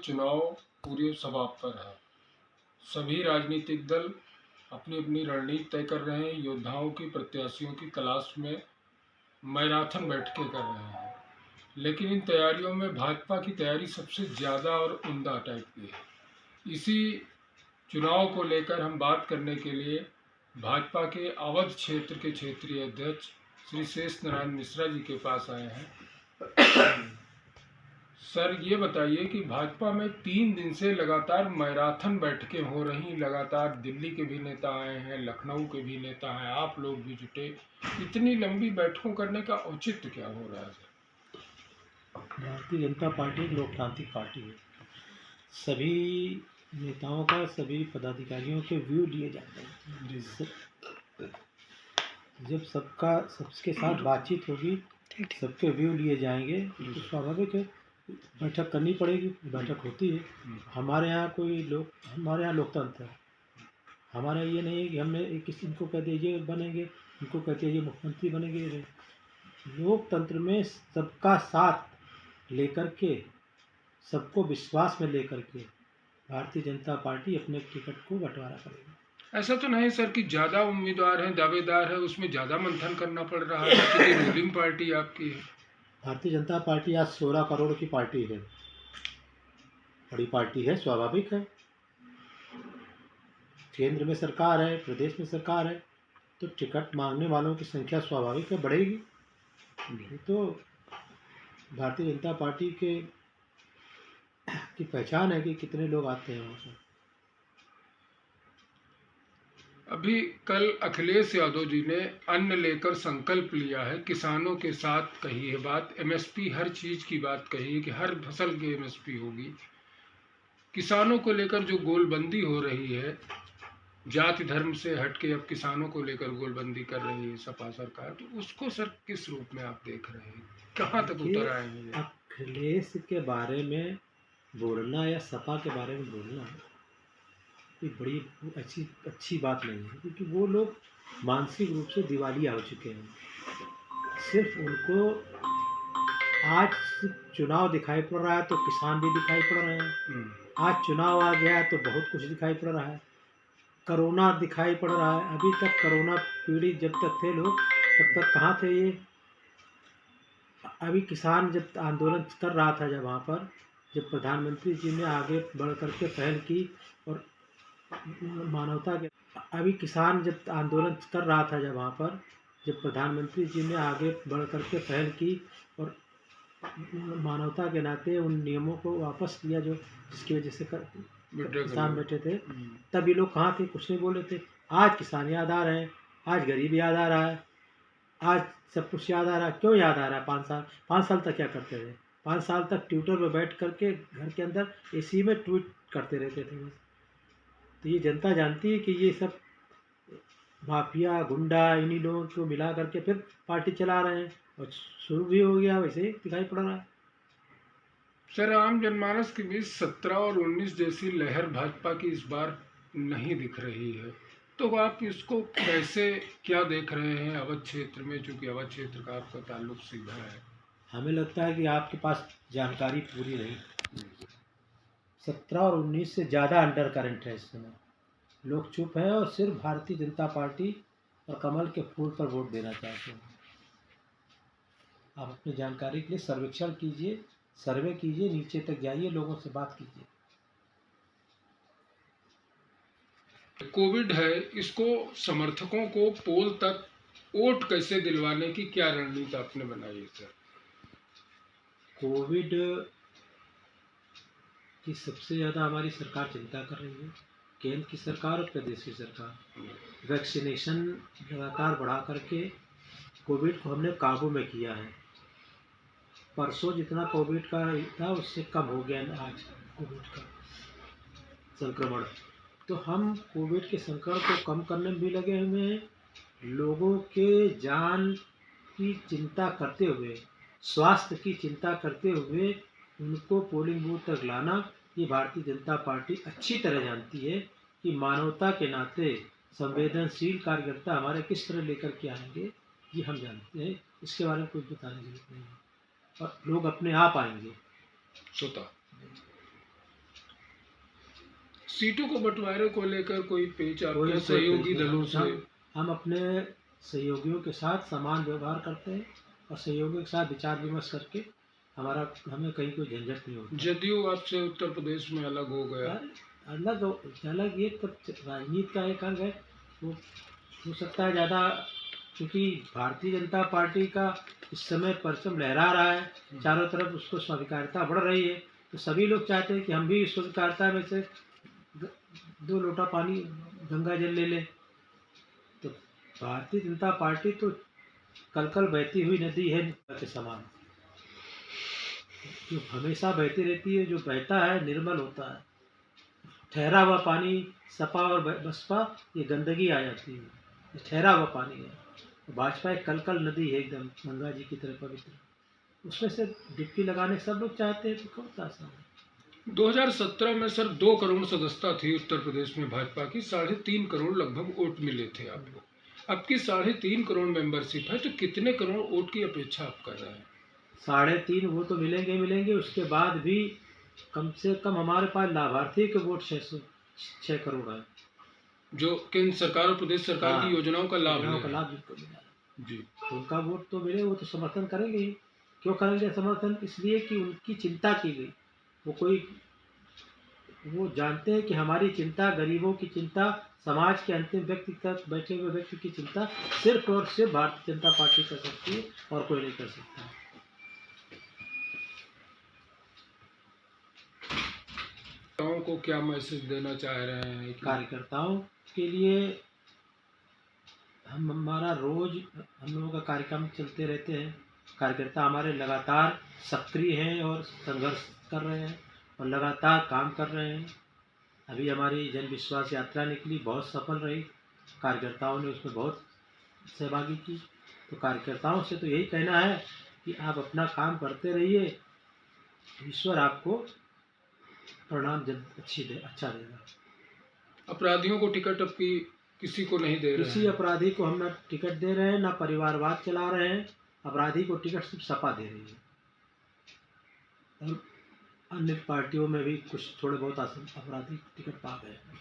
चुनाव पूरे समाप्त पर है। सभी राजनीतिक दल अपनी अपनी रणनीति तय कर रहे हैं। योद्धाओं की, प्रत्याशियों की तलाश में मैराथन बैठकें कर रहे हैं। लेकिन इन तैयारियों में भाजपा की तैयारी सबसे ज़्यादा और उम्दा टाइप की है। इसी चुनाव को लेकर हम बात करने के लिए भाजपा के अवध क्षेत्र के क्षेत्रीय अध्यक्ष श्री शेष नारायण मिश्रा जी के पास आए हैं। सर, ये बताइए कि भाजपा में 3 दिन से लगातार मैराथन बैठकें हो रही, लगातार दिल्ली के भी नेता आए हैं, लखनऊ के भी नेता हैं, आप लोग भी जुटे। इतनी लंबी बैठकों करने का औचित्य क्या हो रहा है सर? भारतीय जनता पार्टी एक लोकतांत्रिक पार्टी है। सभी नेताओं का, सभी पदाधिकारियों के व्यू लिए जाते हैं। जब सबके साथ बातचीत होगी, सबके व्यू लिए जाएंगे तो स्वाभाविक है बैठक करनी पड़ेगी। बैठक होती है। हमारे यहाँ लोकतंत्र है। हमारा ये नहीं है कि हमने किसी इनको कह दिया ये बनेंगे, इनको कहते हैं ये मुख्यमंत्री बनेंगे। लोकतंत्र में सबका साथ लेकर के, सबको विश्वास में लेकर के भारतीय जनता पार्टी अपने टिकट को बंटवारा करेगी। ऐसा तो नहीं सर कि ज़्यादा उम्मीदवार हैं, दावेदार है, उसमें ज़्यादा मंथन करना पड़ रहा है क्योंकि रूलिंग पार्टी आपकी है। भारतीय जनता पार्टी आज 16 करोड़ की पार्टी है। बड़ी पार्टी है, स्वाभाविक है। केंद्र में सरकार है, प्रदेश में सरकार है, तो टिकट मांगने वालों की संख्या स्वाभाविक है, बढ़ेगी। तो भारतीय जनता पार्टी की पहचान है कि कितने लोग आते हैं वहाँ पर। अभी कल अखिलेश यादव जी ने अन्न लेकर संकल्प लिया है, किसानों के साथ कही है बात, एमएसपी हर चीज की बात कही है कि हर फसल की एमएसपी होगी। किसानों को लेकर जो गोलबंदी हो रही है, जाति धर्म से हटके अब किसानों को लेकर गोलबंदी कर रही है सपा सरकार, तो उसको सर किस रूप में आप देख रहे हैं, कहाँ तक उतर आए हैं? अखिलेश के बारे में बोलना या सपा के बारे में बोलना ये बड़ी अच्छी बात नहीं है, क्योंकि वो लोग मानसिक रूप से दिवालिया हो चुके हैं। सिर्फ उनको आज चुनाव दिखाई पड़ रहा है तो किसान भी दिखाई पड़ रहे हैं। आज चुनाव आ गया है तो बहुत कुछ दिखाई पड़ रहा है। कोरोना दिखाई पड़ रहा है। अभी तक कोरोना पीड़ित जब तक थे लोग, तब तक कहाँ थे ये? अभी किसान जब आंदोलन कर रहा था, जब वहाँ पर जब प्रधानमंत्री जी ने आगे बढ़ करके पहल की और मानवता के, अभी किसान जब आंदोलन कर रहा था, जब वहाँ पर जब प्रधानमंत्री जी ने आगे बढ़ करके पहल की और मानवता के नाते उन नियमों को वापस किया जो जिसकी वजह से किसान बैठे थे, तब ये लोग कहाँ थे? कुछ नहीं बोले थे। आज किसान याद आ रहे हैं, आज गरीब याद आ रहा है, आज सब कुछ याद आ रहा है। क्यों याद आ रहा है? 5 साल तक क्या करते थे? 5 साल तक ट्विटर पर बैठ करके घर के अंदर एसी में ट्वीट करते रहते थे बस। तो ये जनता जानती है कि ये सब माफिया गुंडा इन्हीं लोगों को मिला करके फिर पार्टी चला रहे हैं, और शुरू भी हो गया, वैसे ही दिखाई पड़ रहा है। सर, आम जनमानस के बीच 17 और 19 जैसी लहर भाजपा की इस बार नहीं दिख रही है, तो आप इसको कैसे क्या देख रहे हैं अवध क्षेत्र में, चूंकि अवध क्षेत्र का आपका ताल्लुक सीधा है? हमें लगता है कि आपके पास जानकारी पूरी नहीं। 17 और 19 से ज़्यादा अंडर करंट है इस समय। लोग चुप हैं और सिर्फ भारतीय जनता पार्टी और कमल के फूल पर वोट देना चाहते हैं। आप अपनी जानकारी के लिए सर्वेक्षण कीजिए, सर्वे कीजिए, नीचे तक जाइए, लोगों से बात कीजिए। कोविड है, इसको समर्थकों को पोल तक वोट कैसे दिलवाने की क्या रणनीति आपने बनाई है सर? कोविड की सबसे ज़्यादा हमारी सरकार चिंता कर रही है, केंद्र की सरकार और प्रदेश की सरकार। वैक्सीनेशन लगातार बढ़ा करके कोविड को हमने काबू में किया है। परसों जितना कोविड का था उससे कम हो गया आज कोविड का संक्रमण। तो हम कोविड के संक्रमण को कम करने में भी लगे हुए हैं। लोगों के जान की चिंता करते हुए, स्वास्थ्य की चिंता करते हुए उनको पोलिंग बूथ तक लाना, ये भारतीय जनता पार्टी अच्छी तरह जानती है कि मानवता के नाते संवेदनशील कार्यकर्ता हमारे किस तरह लेकर के आएंगे, ये हम जानते हैं। इसके बारे में कुछ बताने की जरूरत नहीं है, और लोग अपने आप आएंगे। स्वतः सीटों को बंटवारे को लेकर कोई पेच कोई आपके कोई सहयोगी पेच नहीं। दलों से? हम अपने सहयोगियों के साथ समान व्यवहार करते हैं और सहयोगियों के साथ विचार विमर्श करके हमें कहीं कोई झंझट नहीं होता। जदयू आपसे उत्तर प्रदेश में अलग हो गया। अलग अलग ये तो राजनीति का एक अंग है। वो हो सकता है ज़्यादा, क्योंकि भारतीय जनता पार्टी का इस समय परचम लहरा रहा है, चारों तरफ उसको स्वीकार्यता बढ़ रही है, तो सभी लोग चाहते हैं कि हम भी स्वीकार्यता में से 2 लोटा पानी गंगा जल ले लें। तो भारतीय जनता पार्टी तो कल कल बहती हुई नदी है के समान, जो हमेशा बहती रहती है, जो बहता है निर्मल होता है। ठहरा हुआ पानी सपा और बसपा ये गंदगी आ जाती है, ये ठहरा हुआ पानी है। भाजपा एक कल कल नदी है एकदम गंगा जी की तरह पवित्र, उसमें से डुबकी लगाने सब लोग चाहते हैं, तो कौन सा आसान है। 2017 में सर 2 करोड़ सदस्यता थी उत्तर प्रदेश में भाजपा की, 3.5 करोड़ लगभग वोट मिले थे आपको। अब की 3.5 करोड़ मेंबरशिप है, तो कितने करोड़ वोट की अपेक्षा आप कर रहे हैं? 3.5 वो तो मिलेंगे मिलेंगे, उसके बाद भी कम से कम हमारे पास लाभार्थी के वोट 6 करोड़ है, जो केंद्र सरकार और प्रदेश सरकार की योजनाओं का लाभ जिनको मिला है जी। तो उनका वोट तो मिले, वो तो समर्थन करेंगे ही। क्यों करेंगे समर्थन? इसलिए कि उनकी चिंता की गई। वो जानते हैं कि हमारी चिंता, गरीबों की चिंता, समाज के अंतिम व्यक्ति तक बैठे हुए व्यक्ति की चिंता सिर्फ और सिर्फ भारतीय जनता पार्टी कर सकती है और कोई नहीं कर सकता। कार्यकर्ताओं को क्या मैसेज देना चाह रहे हैं? कार्यकर्ताओं के लिए हमारा रोज हम लोगों का कार्यक्रम चलते रहते हैं। कार्यकर्ता हमारे लगातार सक्रिय हैं और संघर्ष कर रहे हैं और लगातार काम कर रहे हैं। अभी हमारी जन विश्वास यात्रा निकली, बहुत सफल रही, कार्यकर्ताओं ने उसमें बहुत सहभागी की। तो कार्यकर्ताओं से तो यही कहना है कि आप अपना काम करते रहिए, ईश्वर आपको परिणाम अच्छा देगा। अपराधियों को टिकट अब की किसी को नहीं दे रहे हैं? किसी अपराधी को हम ना टिकट दे रहे हैं, ना परिवारवाद चला रहे हैं। अपराधी को टिकट सिर्फ सपा दे रही है और अन्य पार्टियों में भी कुछ थोड़े बहुत अपराधी टिकट पा गए हैं।